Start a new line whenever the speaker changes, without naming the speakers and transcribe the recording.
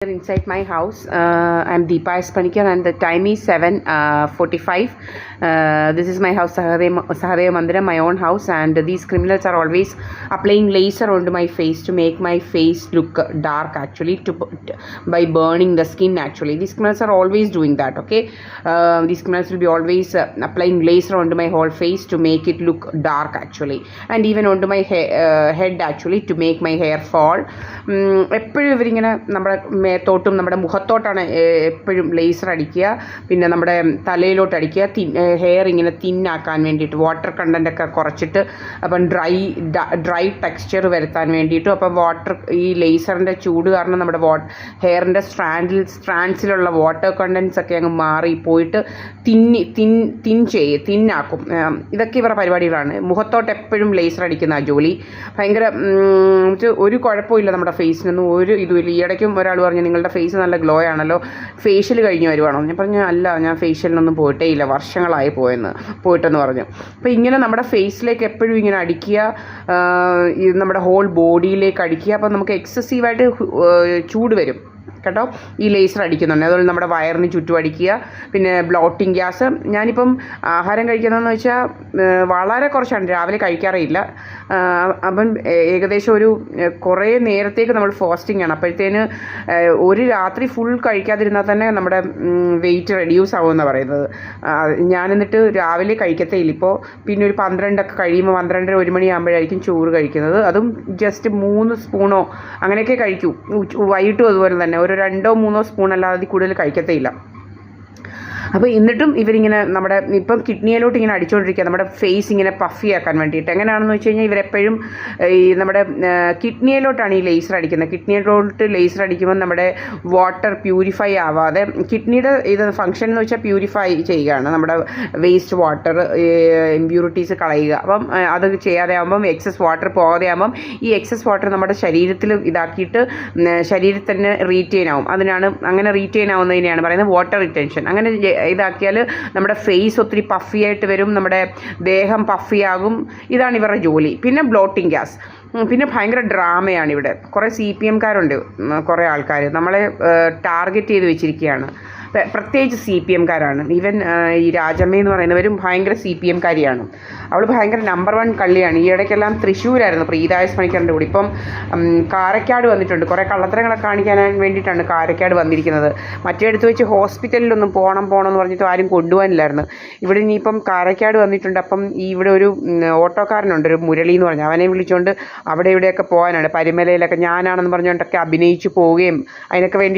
here inside my house. I'm Deepa S. Panikar and the time is 7:45. This is my house, Sahadeva Mandiram, my own house, and these criminals are always applying laser onto my face to make my face look dark actually, by burning the skin actually. These criminals are always doing that, okay? These criminals will be always applying laser onto my whole face to make it look dark actually, and even onto my head actually to make my hair fall. എപ്പോഴും ഇവരിങ്ങനെ നമ്മുടെ മേത്തോട്ടും നമ്മുടെ മുഖത്തോട്ടാണ് എപ്പോഴും laser അടിക്കുക, പിന്നെ നമ്മുടെ തലയിലോട്ട് അടിക്കുക, hair ഇങ്ങനെ തിന്നാക്കാൻ വേണ്ടിയിട്ട്, വാട്ടർ കണ്ടൻ്റ് ഒക്കെ കുറച്ചിട്ട് അപ്പം ഡ്രൈ ടെക്സ്ചർ വരുത്താൻ വേണ്ടിയിട്ടും. അപ്പം ഈ ലേസറിൻ്റെ ചൂട് കാരണം നമ്മുടെ ഹെയറിൻ്റെ സ്ട്രാൻഡ്സിലുള്ള വാട്ടർ കണ്ടൻസ് ഒക്കെ അങ്ങ് മാറി പോയിട്ട് തിന്നാക്കും. ഇതൊക്കെ ഇവരുടെ പരിപാടികളാണ്. മുഖത്തോട്ട് എപ്പോഴും ലേസർ അടിക്കുന്ന ആ ജോലി ഭയങ്കര ഒരു കുഴപ്പമില്ല നമ്മുടെ ഫേസിനൊന്നും ഒരു ഇതുമില്ല. ഈ ഇടയ്ക്കും ഒരാൾ പറഞ്ഞു നിങ്ങളുടെ ഫേസ് നല്ല ഗ്ലോ ആണല്ലോ, ഫേഷ്യൽ കഴിഞ്ഞ് വരുവാണോ? ഞാൻ പറഞ്ഞു അല്ല, ഞാൻ ഫേഷ്യലിനൊന്നും പോയിട്ടേ ഇല്ല, വർഷങ്ങളായി പോയിട്ടെന്ന് പറഞ്ഞു. അപ്പോൾ ഇങ്ങനെ നമ്മുടെ ഫേസിലേക്ക് എപ്പോഴും ഇങ്ങനെ അടിക്കുക, നമ്മുടെ ഹോൾ ബോഡിയിലേക്ക് അടിക്കുക. അപ്പം നമുക്ക് എക്സസീവായിട്ട് ചൂട് വരും കേട്ടോ ഈ ലേസർ അടിക്കുന്നുണ്ട്. അതുപോലെ നമ്മുടെ വയറിന് ചുറ്റും അടിക്കുക. പിന്നെ ബ്ലോട്ടിങ് ഗ്യാസ്. ഞാനിപ്പം ആഹാരം കഴിക്കുന്നതെന്ന് വെച്ചാൽ വളരെ കുറച്ചാണ്, രാവിലെ കഴിക്കാറില്ല. അപ്പം ഏകദേശം ഒരു കുറേ നേരത്തേക്ക് നമ്മൾ ഫാസ്റ്റിംഗ് ആണ്. അപ്പോഴത്തേന് ഒരു രാത്രി ഫുൾ കഴിക്കാതിരുന്നാൽ തന്നെ നമ്മുടെ വെയിറ്റ് റെഡ്യൂസ് ആവുമെന്നാണ് പറയുന്നത്. ഞാൻ എന്നിട്ട് രാവിലെ കഴിക്കത്തേ ഇല്ല. ഇപ്പോൾ പിന്നെ ഒരു 12 കഴിയുമ്പോൾ 12-1 മണിയാകുമ്പോഴായിരിക്കും ചോറ് കഴിക്കുന്നത്. അതും ജസ്റ്റ് 3 സ്പൂണോ അങ്ങനെയൊക്കെ കഴിക്കൂ. വൈകിട്ടും അതുപോലെ തന്നെ ഒരു 2-3 സ്പൂൺ അല്ലാതെ കൂടുതൽ കഴിക്കത്തേയില്ല. അപ്പോൾ എന്നിട്ടും ഇവരിങ്ങനെ നമ്മുടെ ഇപ്പം കിഡ്നിയിലോട്ട് ഇങ്ങനെ അടിച്ചുകൊണ്ടിരിക്കുക, നമ്മുടെ ഫേസ് ഇങ്ങനെ പഫി ആക്കാൻ വേണ്ടിയിട്ട്. എങ്ങനെയാണെന്ന് വെച്ച് കഴിഞ്ഞാൽ ഇവരെപ്പോഴും ഈ നമ്മുടെ കിഡ്നിയിലോട്ടാണ് ഈ ലേസർ അടിക്കുന്നത്. കിഡ്നിയിലോട്ട് ലേസർ അടിക്കുമ്പോൾ നമ്മുടെ വാട്ടർ പ്യൂരിഫൈ ആവാതെ, കിഡ്നിയുടെ ഇത് ഫങ്ഷൻ എന്ന് വെച്ചാൽ പ്യൂരിഫൈ ചെയ്യുകയാണ്, നമ്മുടെ വേസ്റ്റ് വാട്ടർ ഇമ്പ്യൂരിറ്റീസ് കളയുക. അപ്പം അത് ചെയ്യാതെ ആകുമ്പം എക്സസ് വാട്ടർ പോകാതെ ആകുമ്പം ഈ എക്സസ് വാട്ടർ നമ്മുടെ ശരീരത്തിൽ ഇതാക്കിയിട്ട് ശരീരത്തിൽ തന്നെ റീറ്റെയിൻ ആവും. അങ്ങനെ റീറ്റെയിൻ ആവുന്നതിനെയാണ് പറയുന്നത് വാട്ടർ റിറ്റൻഷൻ. അങ്ങനെ ഇതാക്കിയാൽ നമ്മുടെ ഫേസ് ഒത്തിരി പഫി ആയിട്ട് വരും, നമ്മുടെ ദേഹം പഫിയാകും. ഇതാണ് ഇവരുടെ ജോലി. പിന്നെ ബ്ലോട്ടിങ് ഗ്യാസ്. പിന്നെ ഭയങ്കര ഡ്രാമയാണ് ഇവിടെ. കുറേ CPM-കാരുണ്ട്, കുറേ ആൾക്കാർ നമ്മളെ ടാർഗറ്റ് ചെയ്ത് വെച്ചിരിക്കുകയാണ്. പ്രത്യേകിച്ച് CPM-കാരാണ്. ഈവൻ ഈ രാജമ്മ എന്ന് പറയുന്നവരും ഭയങ്കര CPM-കാരിയാണ്. അവൾ ഭയങ്കര നമ്പർ 1 കള്ളിയാണ്. ഈ ഇടയ്ക്കെല്ലാം തൃശ്ശൂരായിരുന്നു പ്രീത എസ് പണിക്കറിൻ്റെ കൂടി. ഇപ്പം കാരക്കാട് വന്നിട്ടുണ്ട്. കുറേ കള്ളത്തരങ്ങളൊക്കെ കാണിക്കാൻ വേണ്ടിയിട്ടാണ് കാരക്കാട് വന്നിരിക്കുന്നത്. മറ്റേടുത്ത് വെച്ച് ഹോസ്പിറ്റലിലൊന്നും പോകണം എന്ന് പറഞ്ഞിട്ട് ആരും കൊണ്ടുപോകാനില്ലായിരുന്നു. ഇവിടെ ഇനിയിപ്പം കാരക്കാട് വന്നിട്ടുണ്ട്. അപ്പം ഇവിടെ ഒരു ഓട്ടോക്കാരനുണ്ട്, ഒരു മുരളി എന്ന് പറഞ്ഞാൽ, അവനെ വിളിച്ചുകൊണ്ട് അവിടെ ഇവിടെയൊക്കെ പോകാനാണ്. പരിമലയിലൊക്കെ ഞാനാണെന്ന് പറഞ്ഞുകൊണ്ടൊക്കെ അഭിനയിച്ച് പോവുകയും അതിനൊക്കെ വേണ്ടി